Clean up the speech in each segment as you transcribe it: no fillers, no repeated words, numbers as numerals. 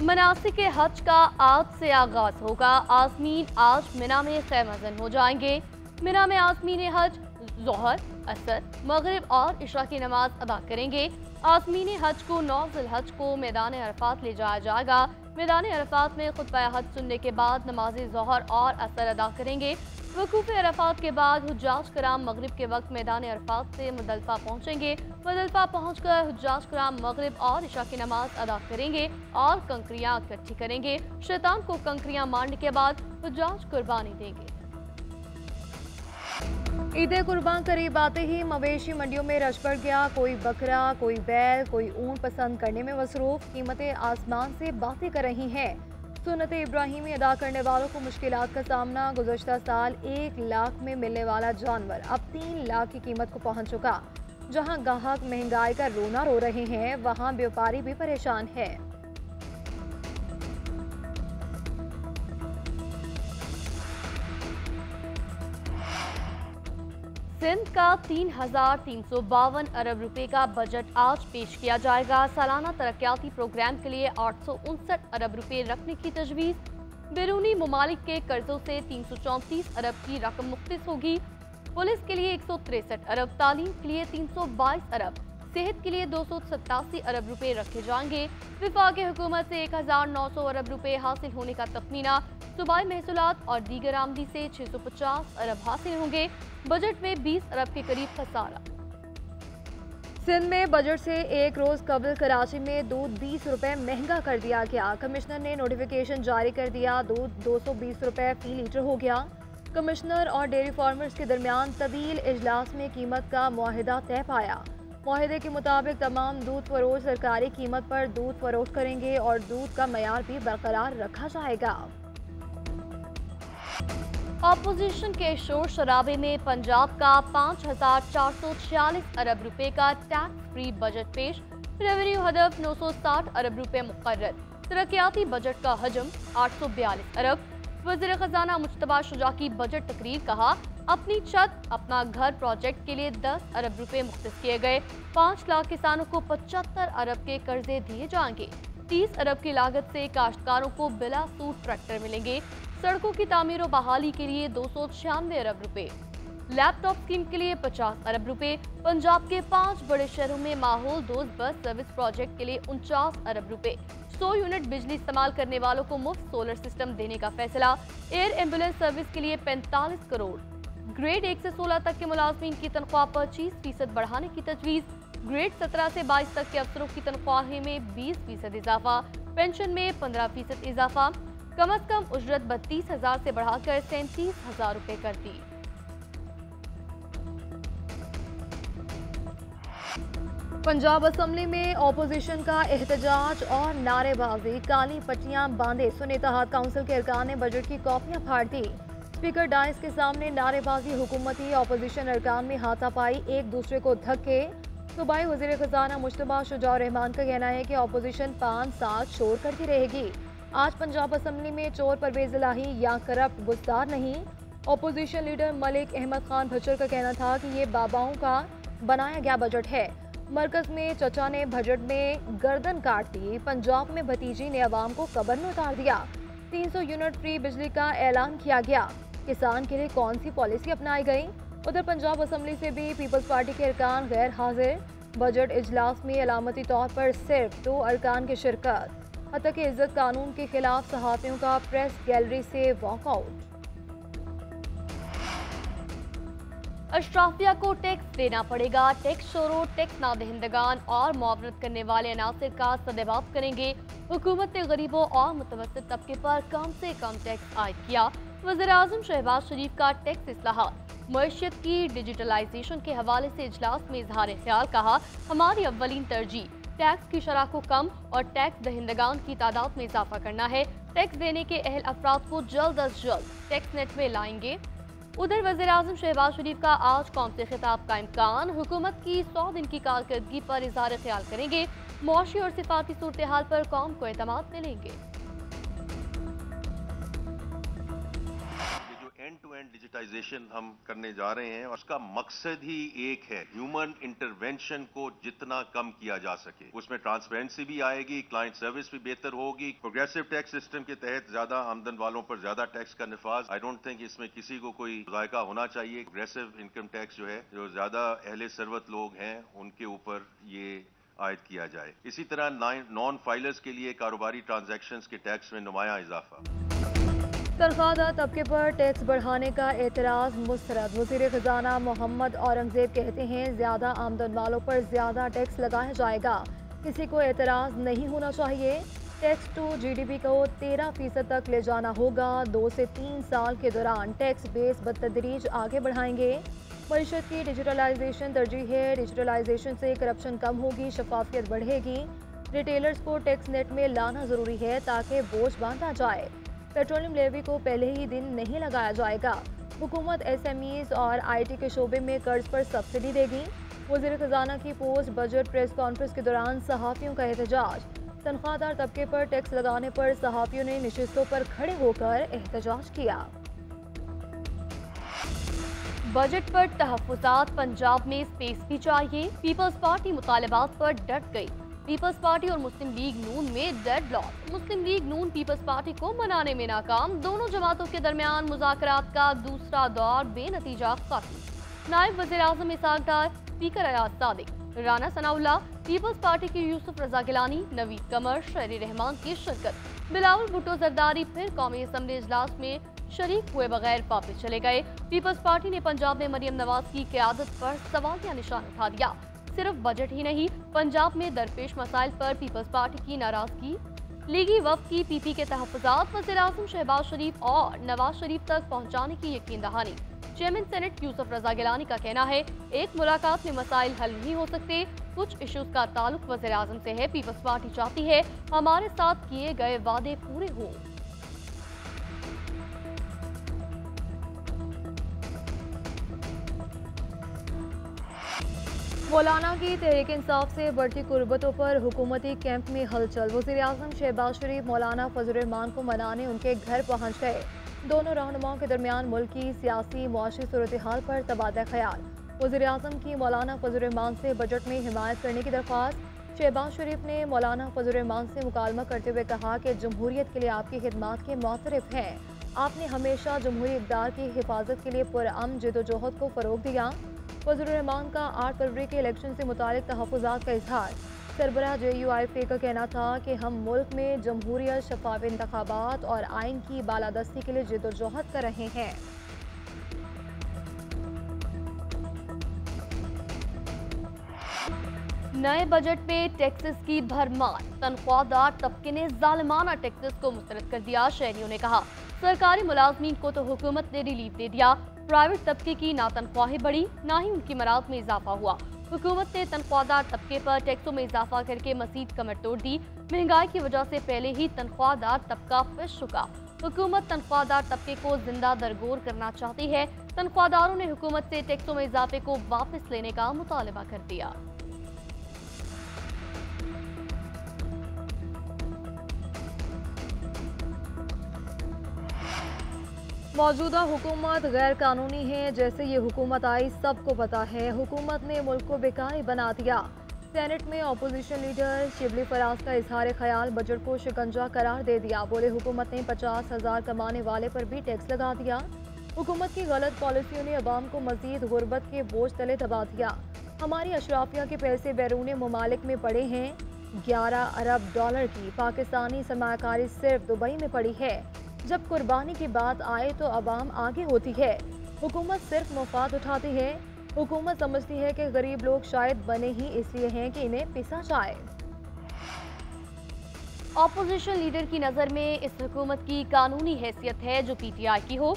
मनासिक हज का आज से आगाज होगा। आज़मीन आज मिना में खैमजन हो जाएंगे। मिना में आज़मीन हज ज़ोहर, असर, मगरिब और इशा की नमाज अदा करेंगे। आज़मीन हज को 9 ज़िलहज को मैदान अरफात ले जाया जाएगा। मैदान अरफात में खुतबा हज सुनने के बाद नमाज ज़ोहर और असर अदा करेंगे। वकूफ़ अरफात के बाद हुज्जाज कराम मगरिब के वक्त मैदान अरफात से मुजदलिफा पहुँचेंगे। मुजदलिफा पहुँचकर हुज्जाज कराम मगरिब और इशा की नमाज अदा करेंगे और कंकरियाँ इकट्ठी करेंगे। शैतान को कंकरियाँ मारने के बाद हुज्जाज कुर्बानी देंगे। ईद कुर्बान करीब आते ही मवेशी मंडियों में रश बढ़ गया। कोई बकरा, कोई बैल, कोई ऊंट पसंद करने में मसरूफ। कीमतें आसमान से बातें कर रही हैं। सुन्नत इब्राहिमी अदा करने वालों को मुश्किलात का सामना। गुज़श्ता साल 1 लाख में मिलने वाला जानवर अब 3 लाख की कीमत को पहुंच चुका। जहां ग्राहक महंगाई का रोना रो रहे हैं, वहां व्यापारी भी परेशान है। सिंध का 3,352 अरब रुपए का बजट आज पेश किया जाएगा। सालाना तरक्याती प्रोग्राम के लिए 859 अरब रुपए रखने की तजवीज़। बैरूनी ममालिक के कर्जों से 334 अरब की रकम मुख्तस होगी। पुलिस के लिए 163 अरब, तालीम के लिए 322 अरब, सेहत के लिए 287 अरब रुपए रखे जाएंगे। विफाकी हुकूमत से 1,900 अरब रुपए हासिल होने का तखमीना। सूबाई महसूलात और दीगर आमदी से 650 अरब हासिल होंगे। बजट में 20 अरब के करीब खसारा। सिंध में बजट से एक रोज कबल कराची में दूध 20 रुपए महंगा कर दिया गया। कमिश्नर ने नोटिफिकेशन जारी कर दिया। दूध 220 रुपए फी लीटर हो गया। कमिश्नर और डेयरी फार्मर्स के दरमियान तवील इजलास में कीमत का मुआहिदा तय पाया। मुआहिदे के मुताबिक तमाम दूध फरोश सरकारी कीमत पर दूध फरोख्त करेंगे और दूध का मयार भी बरकरार रखा जाएगा। ऑपोजिशन के शोर शराबे में पंजाब का 5,446 अरब रुपए का टैक्स फ्री बजट पेश। रेवेन्यू हदफ 960 अरब रुपए मुकर्रर। तरक्याती बजट का हजम 842 अरब। वज़ीर खजाना मुश्तबा शुजा की बजट तकरीर कहा, अपनी छत अपना घर प्रोजेक्ट के लिए 10 अरब रुपए मुख्तस किए गए। 5 लाख किसानों को 75 अरब के कर्जे दिए जाएंगे। 30 अरब की लागत से काश्तकारों को बिला सूद ट्रैक्टर मिलेंगे। सड़कों की तामीर और बहाली के लिए 296 अरब रुपए। लैपटॉप स्कीम के लिए 50 अरब रुपए। पंजाब के 5 बड़े शहरों में माहौल दोस्त बस सर्विस प्रोजेक्ट के लिए 49 अरब रुपए। 100 यूनिट बिजली इस्तेमाल करने वालों को मुफ्त सोलर सिस्टम देने का फैसला। एयर एम्बुलेंस सर्विस के लिए 45 करोड़। ग्रेड 1 से 16 तक के मुलाजमीन की तनख्वाह 25% बढ़ाने की तजवीज़। ग्रेड 17 से 22 तक के अफसरों की तनख्वाह में 20% इजाफा। पेंशन में 15% इजाफा। कम अज कम उजरत 32,000 से बढ़ाकर 37,000 रुपए कर दी। पंजाब असम्बली में ऑपोजिशन का एहतजाज और नारेबाजी। काली पट्टियां बांधे सुन्नी इत्तेहाद काउंसिल के अरकान ने बजट की कॉपियां फाड़ दी। स्पीकर डाइस के सामने नारेबाजी। हुकूमती ऑपोजिशन अरकान में हाथापाई, एक दूसरे को धक्के। सूबाई वज़ीर खजाना मुश्तबा शुजा रहमान का कहना है कि ऑपोजिशन 5 साल शोर करती रहेगी। आज पंजाब असम्बली में चोर परवेज इलाही या करप्ट बुजदार नहीं। ऑपोजिशन लीडर मलिक अहमद खान भचर का कहना था कि ये बाबाओं का बनाया गया बजट है। मरकज में चचा ने बजट में गर्दन काट दी। पंजाब में भतीजी ने अवाम को कब्र में उतार दिया। 300 यूनिट फ्री बिजली का ऐलान किया गया। किसान के लिए कौन सी पॉलिसी अपनाई गई? उधर पंजाब असम्बली से भी पीपल्स पार्टी के अरकान गैर हाजिर। बजट इजलास में अलामती तौर पर सिर्फ 2 अरकान की शिरकत। हत्ता के इज्जत कानून के खिलाफ सहाफ़ियों का प्रेस गैलरी से वॉकआउट। अशराफिया को टैक्स देना पड़ेगा। टैक्स चोरों, टैक्स नादहिंदगान और मुआवनत करने वाले अनासर का सदेबाब करेंगे। हुकूमत ने गरीबों और मुतवस्सित तबके पर कम से कम टैक्स आयद किया। वज़ीर-ए-आज़म शहबाज शरीफ का टैक्स इस्लाहात, मईशत की डिजिटलाइजेशन के हवाले से इजलास में इजहार ख्याल कहा, हमारी अव्वलीन तरजीह टैक्स की शरह को कम और टैक्स दहिंदगान की तादाद में इजाफा करना है। टैक्स देने के अहल अफराद को जल्द अज जल्द टैक्स नेट में लाएंगे। उधर वज़ीर-ए-आज़म शहबाज शरीफ का आज कौम से खिताब का इम्कान। हुकूमत की 100 दिन की कारकर्दगी पर इजहार ख्याल करेंगे। मुआशी और सिफाती सूरत हाल पर कौम को एतमाद मिलेंगे। जो एंड टू एंड डिजिटाइजेशन हम करने जा रहे हैं और उसका मकसद ही एक है, ह्यूमन इंटरवेंशन को जितना कम किया जा सके। उसमें ट्रांसपेरेंसी भी आएगी, क्लाइंट सर्विस भी बेहतर होगी। प्रोग्रेसिव टैक्स सिस्टम के तहत ज्यादा आमदन वालों पर ज्यादा टैक्स का निफाज, आई डोंट थिंक इसमें किसी को कोई जायका होना चाहिए। प्रोग्रेसिव इनकम टैक्स जो है, जो ज्यादा अहले सरवत लोग हैं उनके ऊपर ये आयद किया जाए। इसी तरह नॉन फाइलर्स के लिए कारोबारी ट्रांजैक्शंस के टैक्स में नुमाया इजाफा। तनख्वाहदार तबके पर टैक्स बढ़ाने का एतराज़ मुस्तरद। वज़ीर ख़जाना मोहम्मद औरंगज़ेब कहते हैं ज़्यादा आमदन वालों पर ज़्यादा टैक्स लगाया जाएगा, किसी को एतराज़ नहीं होना चाहिए। टैक्स टू GDP को 13% तक ले जाना होगा। 2 से 3 साल के दौरान टैक्स बेस बतदरीज आगे बढ़ाएंगे। मईशत की डिजिटलाइजेशन तरजीह है, डिजिटलाइजेशन से करप्शन कम होगी, शफाफियत बढ़ेगी। रिटेलर्स को टैक्स नेट में लाना ज़रूरी है ताकि बोझ बांधा जाए। पेट्रोलियम लेवी को पहले ही दिन नहीं लगाया जाएगा। हुकूमत SMEs और IT के शोबे में कर्ज पर सब्सिडी देगी। वज़ीर ख़जाना की पोस्ट बजट प्रेस कॉन्फ्रेंस के दौरान सहाफ़ियों का एहतजाज। तनख्वाहदार तबके पर टैक्स लगाने पर सहाफ़ियों ने नशिस्तों पर खड़े होकर एहतजाज किया। बजट पर तहफ़्फ़ुज़ात, पंजाब में स्पेस भी चाहिए। पीपल्स पार्टी मुतालबात पर डट गई। पीपल्स पार्टी और मुस्लिम लीग नून में डेडलॉक। मुस्लिम लीग नून पीपल्स पार्टी को मनाने में नाकाम। दोनों जमातों के दरमियान मुज़ाकरात का दूसरा दौर बेनतीजा खत्म। नायब वज़ीर-ए-आज़म Ishaq Dar, speaker Ayaz Sadiq, Rana Sanaullah, Peoples Party के यूसुफ रजा गिलानी, नवीद कमर, शहरी रहमान की शिरकत। बिलावल भुट्टो जरदारी फिर कौमी असम्बली इजलास में शरीक हुए बगैर वापस चले गए। पीपल्स पार्टी ने पंजाब में मरियम नवाज की क़यादत पर सवालिया निशान उठा दिया। सिर्फ बजट ही नहीं, पंजाब में दरपेश मसाइल पर पीपल्स पार्टी की नाराजगी। लीगी वफ्द की PP के तहफ़्फ़ुज़ात वज़ीर-ए-आज़म शहबाज शरीफ और नवाज शरीफ तक पहुँचाने की यकीन दहानी। चेयरमैन सेनेट यूसुफ रजा गिलानी का कहना है, एक मुलाकात में मसाइल हल नहीं हो सकते। कुछ इश्यूज का ताल्लुक वज़ीर-ए-आज़म से है। पीपल्स पार्टी चाहती है हमारे साथ किए गए वादे पूरे हों। मौलाना की तहरीक इंसाफ से बढ़ती कुर्बतों पर हुकूमती कैंप में हलचल। वज़ीर-ए-आज़म शहबाज शरीफ मौलाना फजल रहमान को मनाने उनके घर पहुँच गए। दोनों रहनुमाओं के दरमियान मुल्की सियासी मुआशी सूरत हाल पर तबादला ख्याल। वज़ीर-ए-आज़म की मौलाना फजल रहमान से बजट में हिमायत करने की दरख्वास्त। शहबाज शरीफ ने मौलाना फजल रहमान से मुकालमा करते हुए कहा कि जमहूरियत के लिए आपकी खिदमात के मुतरफ हैं। आपने हमेशा जमहूरी इक़दार की हिफाजत के लिए पुरअमन जदोजहद को फ़रोग़ दिया। फजल रहमान का 8 फरवरी के इलेक्शन से मुतालिक तहफ़्फ़ुज़ात का इजहार। सरबराह JUIF का कहना था कि हम मुल्क में जमहूरियत, शफाफ इंतखाबात और आइन की बालादस्ती के लिए जदोजहद कर रहे हैं। नए बजट पे टैक्सेस की भरमार। तनख्वाहदार तबके ने जालिमाना टैक्सेस को मुस्तरद कर दिया। शहरियों ने कहा, सरकारी मुलाजमीन को तो हुकूमत ने रिलीफ दे दिया। प्राइवेट तबके की ना तनख्वाहें बढ़ी, ना ही उनकी मराद में इजाफा हुआ। हुकूमत ने तनख्वाहदार तबके पर टैक्सों में इजाफा करके मजीद कमर तोड़ दी। महंगाई की वजह से पहले ही तनख्वाहदार तबका पिस चुका। हुकूमत तनख्वाहदार तबके को जिंदा दरगोर करना चाहती है। तनख्वाहदारों ने हुकूमत से टैक्सों में इजाफे को वापस लेने का मुतालबा कर दिया। मौजूदा हुकूमत गैर कानूनी है। जैसे ये हुकूमत आई सबको पता है। हुकूमत ने मुल्क को बेकारी बना दिया। सेनेट में अपोजिशन लीडर शिबली फराज का इजहार ख्याल, बजट को शिकंजा करार दे दिया। बोले, हुकूमत ने 50,000 कमाने वाले पर भी टैक्स लगा दिया। हुकूमत की गलत पॉलिसियों ने अवाम को मजीद गुर्बत के बोझ तले दबा दिया। हमारी अशराफिया के पैसे बैरून मुमालिक में पड़े हैं। 11 अरब डॉलर की पाकिस्तानी सरमायाकारी सिर्फ दुबई में पड़ी है। जब कुर्बानी की बात आए तो अवाम आगे होती है। हुकूमत सिर्फ मुफाद उठाती है। हुकूमत समझती है कि गरीब लोग शायद बने ही इसलिए हैं कि इन्हें पिसा जाए। ऑपोजिशन लीडर की नज़र में इस हुकूमत की कानूनी हैसियत है जो PTI की हो।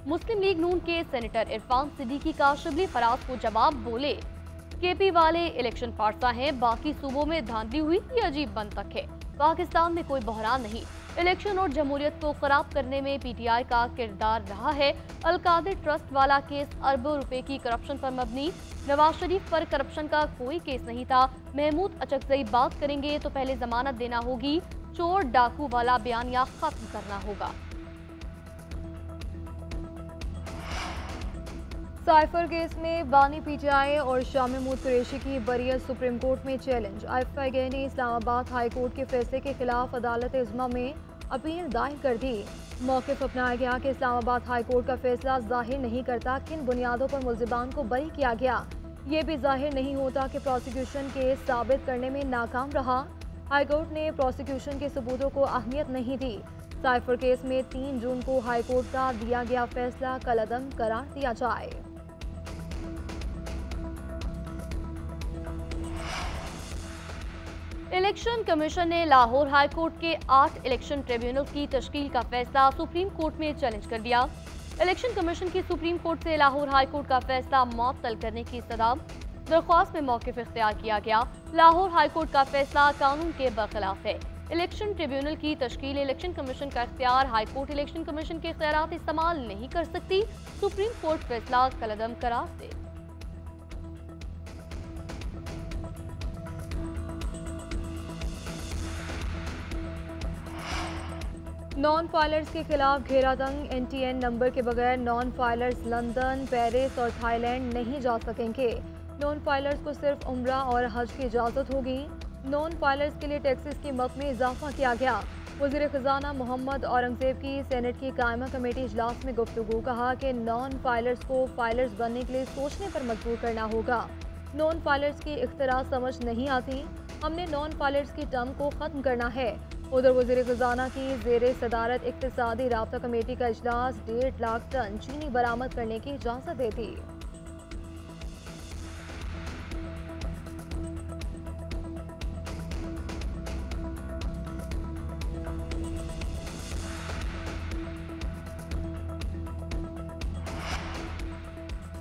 मुस्लिम लीग नून के सेनेटर इरफान सिद्दीकी का शिबली फराज को जवाब, बोले, KP वाले इलेक्शन फारसा हैं, बाकी सूबों में धांधली हुई ये अजीब बनतक है। पाकिस्तान में कोई बहरान नहीं। इलेक्शन और जमहूरियत को खराब करने में PTI का किरदार रहा है। अलकादिर ट्रस्ट वाला केस अरबों रुपए की करप्शन पर मबनी। नवाज शरीफ पर करप्शन का कोई केस नहीं था। महमूद अचकजई बात करेंगे तो पहले जमानत देना होगी। चोर डाकू वाला बयानिया खत्म करना होगा। साइफर केस में बानी पीटीआई और शाह महमूद कुरैशी की बरियत सुप्रीम कोर्ट में चैलेंज। IFIG ने इस्लामाबाद हाई कोर्ट के फैसले के खिलाफ अदालत इज़्मा में अपील दायर कर दी। मौक़िफ़ अपनाया गया कि इस्लामाबाद हाई कोर्ट का फैसला जाहिर नहीं करता किन बुनियादों पर मुल्ज़िमान को बरी किया गया। ये भी जाहिर नहीं होता कि प्रोसिक्यूशन केस साबित करने में नाकाम रहा। हाई कोर्ट ने प्रोसिक्यूशन के सबूतों को अहमियत नहीं दी। साइफर केस में 3 जून को हाई कोर्ट का दिया गया फैसला कलअदम करार दिया जाए। इलेक्शन कमीशन ने लाहौर हाई कोर्ट के 8 इलेक्शन ट्रिब्यूनल की तश्कील का फैसला सुप्रीम कोर्ट में चैलेंज कर दिया। इलेक्शन कमीशन की सुप्रीम कोर्ट से लाहौर हाई कोर्ट का फैसला मुअत्तल करने की सदा दरख्वास्त में मौक़िफ़ इख्तियार किया गया। लाहौर हाई कोर्ट का फैसला कानून के बरखिलाफ है। इलेक्शन ट्रिब्यूनल की तश्कील इलेक्शन कमीशन का इख्तियार, हाई कोर्ट इलेक्शन कमीशन के इख्तियारात इस्तेमाल नहीं कर सकती। सुप्रीम कोर्ट फैसला कलअदम करार दे। नॉन फाइलर्स के खिलाफ घेरातंग। NTN नंबर के बगैर नॉन फाइलर्स लंदन, पेरिस और थाईलैंड नहीं जा सकेंगे। नॉन फाइलर्स को सिर्फ उम्रा और हज की इजाज़त होगी। नॉन फाइलर्स के लिए टैक्सेस की मद में इजाफा किया गया। वज़ीर ख़जाना मोहम्मद औरंगज़ेब की सेनेट की कायमा कमेटी इजलास में गुफ्तगू। कहा कि नॉन फाइलर्स को फाइलर्स बनने के लिए सोचने पर मजबूर करना होगा। नॉन फाइलर्स की इख्तिरा समझ नहीं आती। हमने नॉन फाइलर्स की टर्म को ख़त्म करना है। उधर वज़ीर ख़जाना की ज़ेरे सदारत इक़्तिसादी राब्ता कमेटी का इजलास 1.5 लाख टन चीनी बरामद करने की इजाज़त देती।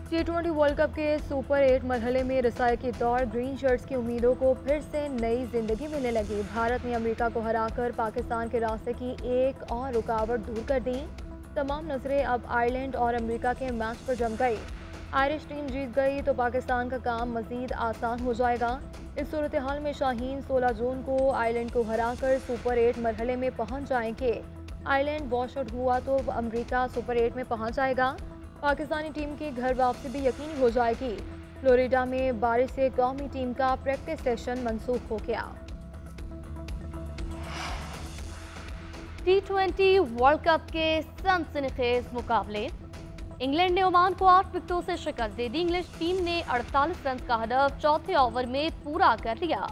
T20 वर्ल्ड कप के सुपर 8 मरहले में रसाई की दौड़। ग्रीन शर्ट्स की उम्मीदों को फिर से नई जिंदगी मिलने लगी। भारत ने अमेरिका को हराकर पाकिस्तान के रास्ते की एक और रुकावट दूर कर दी। तमाम नजरें अब आयरलैंड और अमेरिका के मैच पर जम गई। आयरिश टीम जीत गई तो पाकिस्तान का काम मजीद आसान हो जाएगा। इस सूरत हाल में शाहीन 16 जून को आयरलैंड को हराकर सुपर 8 मरहले में पहुंच जाएंगे। आयरलैंड वॉश आउट हुआ तो अमेरिका सुपर 8 में पहुंच जाएगा। पाकिस्तानी टीम की घर वापसी भी यकीनी हो जाएगी। फ्लोरिडा में बारिश से कौमी टीम का प्रैक्टिस सेशन मंसूख हो गया। T20 वर्ल्ड कप के सनसनीखेज मुकाबले। इंग्लैंड ने ओमान को 8 विकेटों से शिकस्त दे दी। इंग्लिश टीम ने 48 रन का हदफ चौथे ओवर में पूरा कर लिया।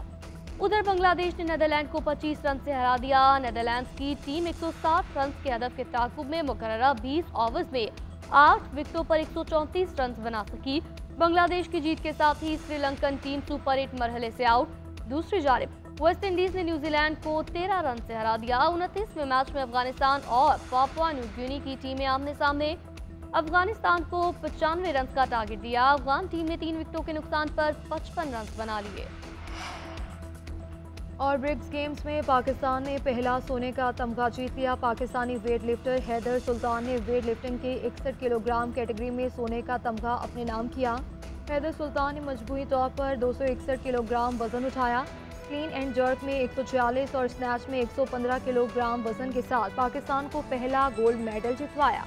उधर बांग्लादेश ने नीदरलैंड को 25 रन से हरा दिया। नीदरलैंड की टीम 160 रन के हदफ के ताकुब में मुकर्ररा 20 ओवर्स में 8 विकेटों पर 134 रन बना सकी। बांग्लादेश की जीत के साथ ही श्रीलंकन टीम सुपर 8 मरहले से आउट। दूसरी जानिब वेस्ट इंडीज ने न्यूजीलैंड को 13 रन से हरा दिया। 29वें मैच में अफगानिस्तान और पापुआ न्यू गिनी की टीमें आमने सामने। अफगानिस्तान को 95 रन का टारगेट दिया। अफगान टीम ने 3 विकेटों के नुकसान पर 55 रन बना लिए। और ब्रिक्स गेम्स में पाकिस्तान ने पहला सोने का तमगा जीत लिया। पाकिस्तानी वेट लिफ्टर हैदर सुल्तान ने वेट लिफ्टिंग के 61 किलोग्राम कैटेगरी में सोने का तमगा अपने नाम किया। हैदर सुल्तान ने मजबूरी तौर पर 261 किलोग्राम वजन उठाया। क्लीन एंड जर्क में 146 और स्नैच में 115 किलोग्राम वजन के साथ पाकिस्तान को पहला गोल्ड मेडल जितवाया।